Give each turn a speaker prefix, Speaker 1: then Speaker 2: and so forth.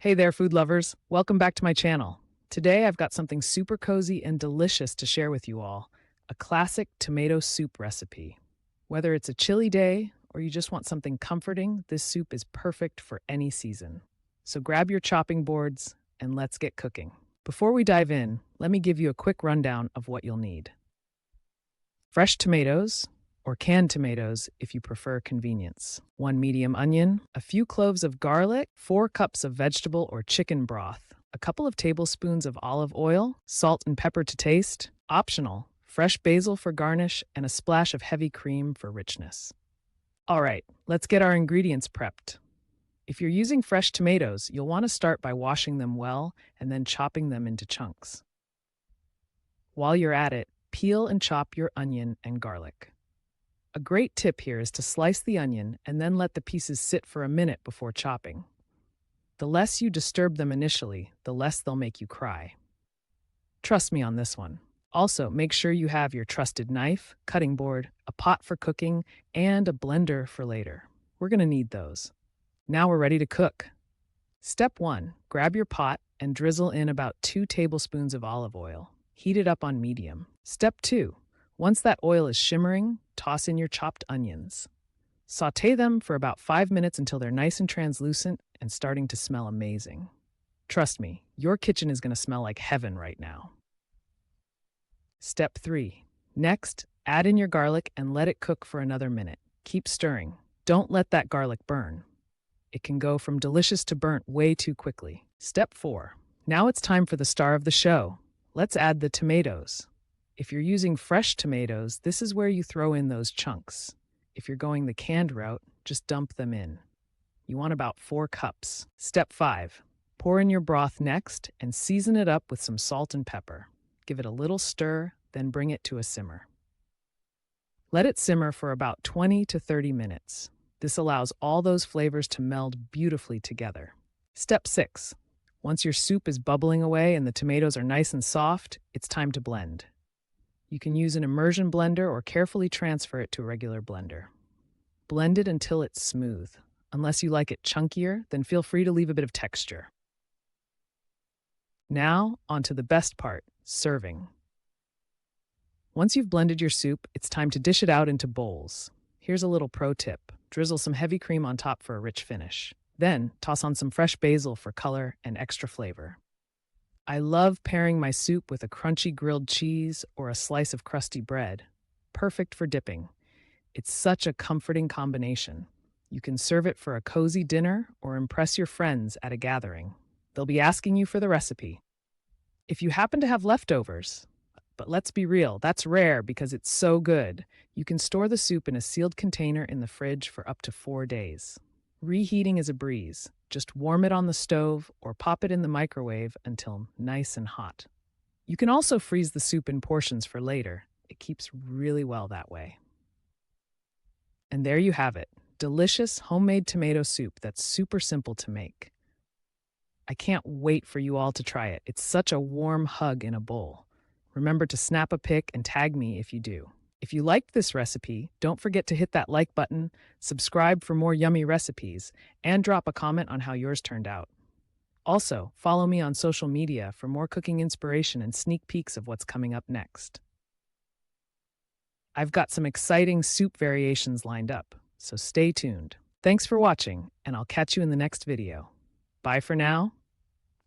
Speaker 1: Hey there, food lovers. Welcome back to my channel. Today I've got something super cozy and delicious to share with you all, a classic tomato soup recipe. Whether it's a chilly day or you just want something comforting, this soup is perfect for any season. So grab your chopping boards and let's get cooking. Before we dive in, let me give you a quick rundown of what you'll need. Fresh tomatoes, or canned tomatoes if you prefer convenience, 1 medium onion, a few cloves of garlic, 4 cups of vegetable or chicken broth, a couple of tablespoons of olive oil, salt and pepper to taste, optional, fresh basil for garnish, and a splash of heavy cream for richness. All right, let's get our ingredients prepped. If you're using fresh tomatoes, you'll want to start by washing them well and then chopping them into chunks. While you're at it, peel and chop your onion and garlic. A great tip here is to slice the onion and then let the pieces sit for a minute before chopping. The less you disturb them initially, the less they'll make you cry. Trust me on this one. Also, make sure you have your trusted knife, cutting board, a pot for cooking, and a blender for later. We're going to need those. Now we're ready to cook. Step 1. Grab your pot and drizzle in about 2 tablespoons of olive oil. Heat it up on medium. Step 2. Once that oil is shimmering, toss in your chopped onions. Sauté them for about 5 minutes until they're nice and translucent and starting to smell amazing. Trust me, your kitchen is going to smell like heaven right now. Step 3. Next, add in your garlic and let it cook for another minute. Keep stirring. Don't let that garlic burn. It can go from delicious to burnt way too quickly. Step 4. Now it's time for the star of the show. Let's add the tomatoes. If you're using fresh tomatoes, this is where you throw in those chunks. If you're going the canned route, just dump them in. You want about 4 cups. Step 5. Pour in your broth next and season it up with some salt and pepper. Give it a little stir, then bring it to a simmer. Let it simmer for about 20 to 30 minutes. This allows all those flavors to meld beautifully together. Step 6. Once your soup is bubbling away and the tomatoes are nice and soft, it's time to blend. You can use an immersion blender or carefully transfer it to a regular blender. Blend it until it's smooth. Unless you like it chunkier, then feel free to leave a bit of texture. Now, on to the best part, serving. Once you've blended your soup, it's time to dish it out into bowls. Here's a little pro tip. Drizzle some heavy cream on top for a rich finish. Then, toss on some fresh basil for color and extra flavor. I love pairing my soup with a crunchy grilled cheese or a slice of crusty bread. Perfect for dipping. It's such a comforting combination. You can serve it for a cozy dinner or impress your friends at a gathering. They'll be asking you for the recipe. If you happen to have leftovers, but let's be real, that's rare because it's so good, you can store the soup in a sealed container in the fridge for up to 4 days. Reheating is a breeze. Just warm it on the stove or pop it in the microwave until nice and hot. You can also freeze the soup in portions for later. It keeps really well that way. And there you have it, delicious homemade tomato soup that's super simple to make. I can't wait for you all to try it. It's such a warm hug in a bowl. Remember to snap a pic and tag me if you do. If you liked this recipe, don't forget to hit that like button, subscribe for more yummy recipes, and drop a comment on how yours turned out. Also, follow me on social media for more cooking inspiration and sneak peeks of what's coming up next. I've got some exciting soup variations lined up, so stay tuned. Thanks for watching, and I'll catch you in the next video. Bye for now.